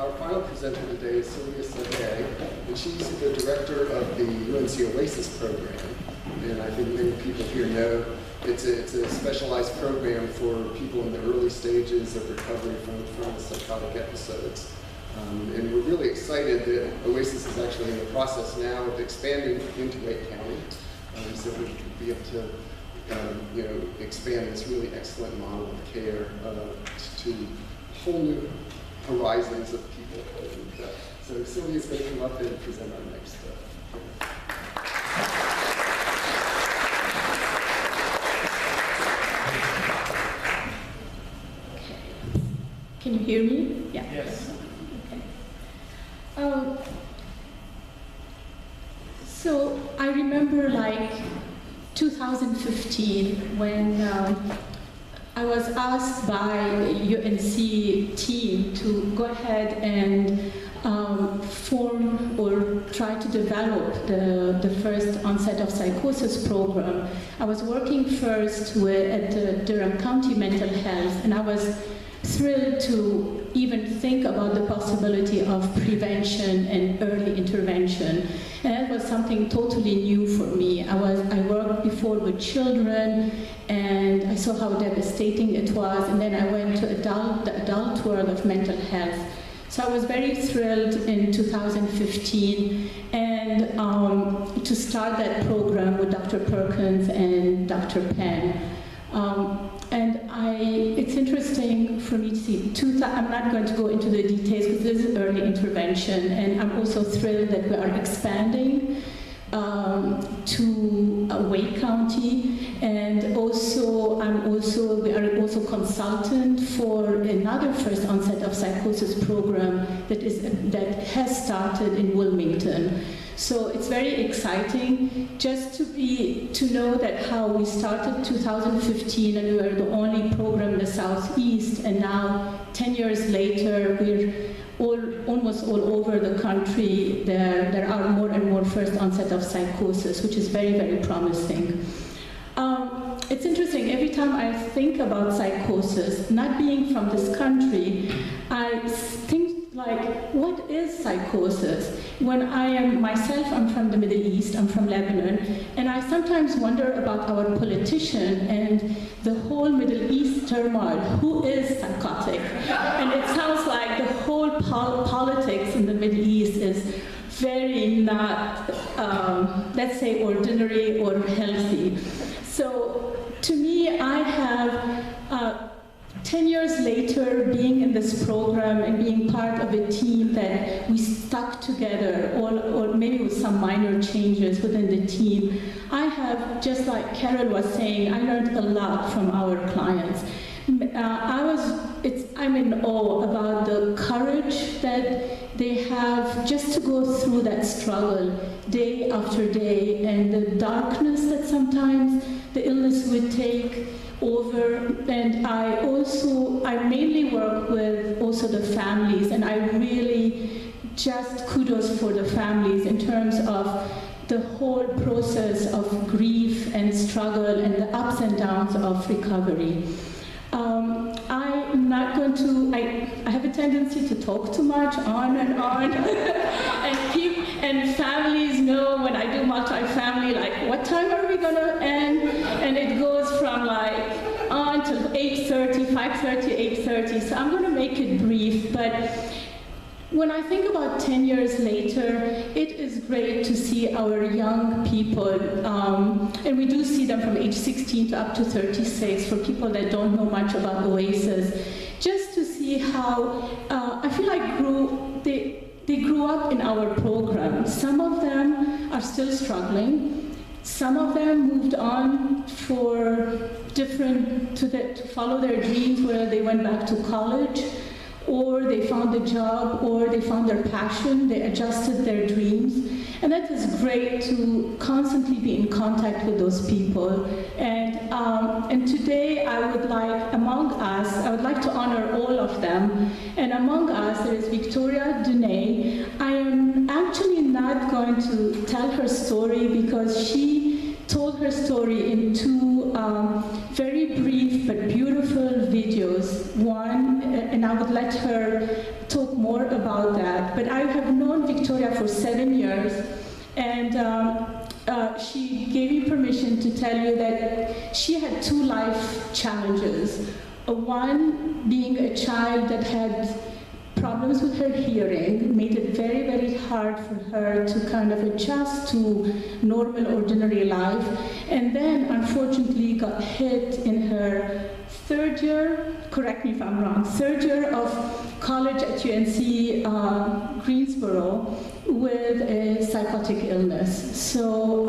Our final presenter today is Sylvia Saade, and she's the director of the UNC Oasis program. And I think many people here know it's a specialized program for people in the early stages of recovery from psychotic episodes. And we're really excited that Oasis is actually in the process now of expanding into Wake County, so we can be able to expand this really excellent model of care to whole new horizons of people. And, so Sylvia's going to come up and present our next Can you hear me? Yeah. Yes. Okay. So I remember like 2015 when I was asked by UNC team to go ahead and form or try to develop the first onset of psychosis program. I was working first at the Durham County Mental Health, and I was thrilled to even think about the possibility of prevention and early intervention. And that was something totally new for me. I worked before with children, and I saw how devastating it was, and then I went to the adult world of mental health. So I was very thrilled in 2015 and to start that program with Dr. Perkins and Dr. Penn. It's interesting for me to see, I'm not going to go into the details because this is early intervention, and I'm also thrilled that we are expanding to Wake County, and we are also consultant for another first onset of psychosis program that has started in Wilmington. So it's very exciting just to know that how we started 2015 and we were the only program in the Southeast, and now 10 years later we're almost all over the country. There are more and more first onset of psychosis, which is very, very promising. It's interesting, every time I think about psychosis, not being from this country, I think like, what is psychosis? When I'm from the Middle East, I'm from Lebanon, and I sometimes wonder about our politician and the whole Middle East turmoil. Who is psychotic? And it sounds like the whole politics in the Middle East is very not, let's say, ordinary or healthy. So to me, I have 10 years later, being in this program and being part of a team that we stuck together, or maybe with some minor changes within the team, I have, just like Carol was saying, I learned a lot from our clients. I'm in awe about the courage that they have just to go through that struggle day after day, and the darkness that sometimes the illness would take over. And I mainly work with also the families, and I really just kudos for the families in terms of the whole process of grief and struggle and the ups and downs of recovery. I'm not going to, I have a tendency to talk too much, on and on. and families know when I do multifamily, like, what time are we going to end? And it goes from like on to 8:30, 5:30, 8:30. So I'm going to make it brief, but when I think about 10 years later, it is great to see our young people, and we do see them from age 16 to up to 36, for people that don't know much about Oasis, just to see how, I feel like they grew up in our program. Some of them are still struggling. Some of them moved on to follow their dreams, where they went back to college, or they found a job, or they found their passion, they adjusted their dreams. And that is great to constantly be in contact with those people. And today I would like to honor all of them. And among us, there is Victoria Dunay. I am actually not going to tell her story because she told her story in two very brief but beautiful videos. One, and I would let her talk more about that. But I have known Victoria for 7 years, and she gave me permission to tell you that she had 2 life challenges. One being a child that had problems with her hearing, made it very, very hard for her to kind of adjust to normal, ordinary life. And then, unfortunately, got hit in her 3rd year, correct me if I'm wrong, 3rd year of college at UNC Greensboro with a psychotic illness. So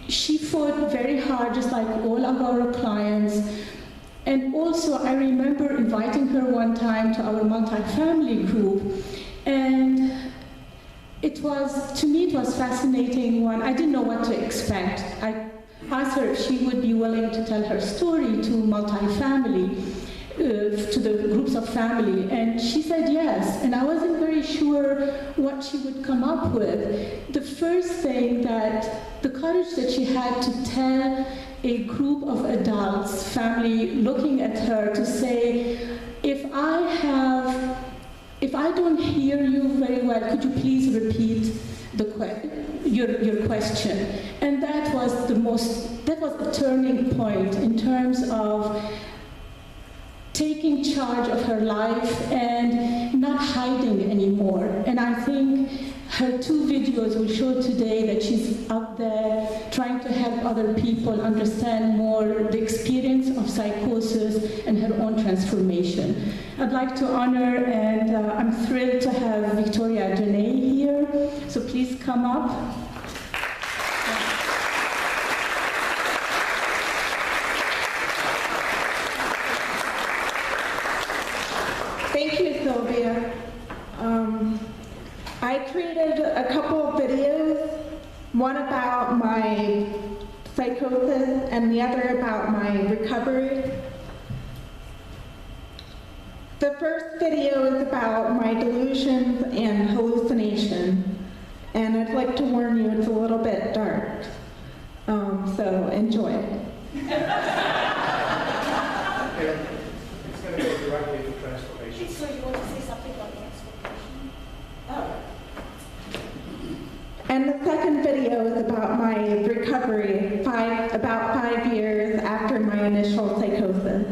she fought very hard, just like all of our clients. And also, I remember inviting her one time to our multi-family group, and to me, it was fascinating. I didn't know what to expect. I asked her if she would be willing to tell her story to multi-family, to the groups of family, and she said yes, and I wasn't very sure what she would come up with. The first thing the courage that she had to tell a group of adults, family, looking at her to say, if I don't hear you very well, could you please repeat your question? And that was a turning point in terms of taking charge of her life and not hiding anymore. And I think her 2 videos will show today that she's out there trying to help other people understand more the experience of psychosis and her own transformation. I'd like to honor, and I'm thrilled to have Victoria Dene here, so please come up. Thank you, Sylvia. I created a couple of videos, one about my psychosis and the other about my recovery. The first video is about my delusions and hallucinations, and I'd like to warn you it's a little bit dark, so enjoy it. It's going to go directly to transformation. So you want to say something about transformation? Oh. And the second video is about my recovery, about 5 years after my initial psychosis.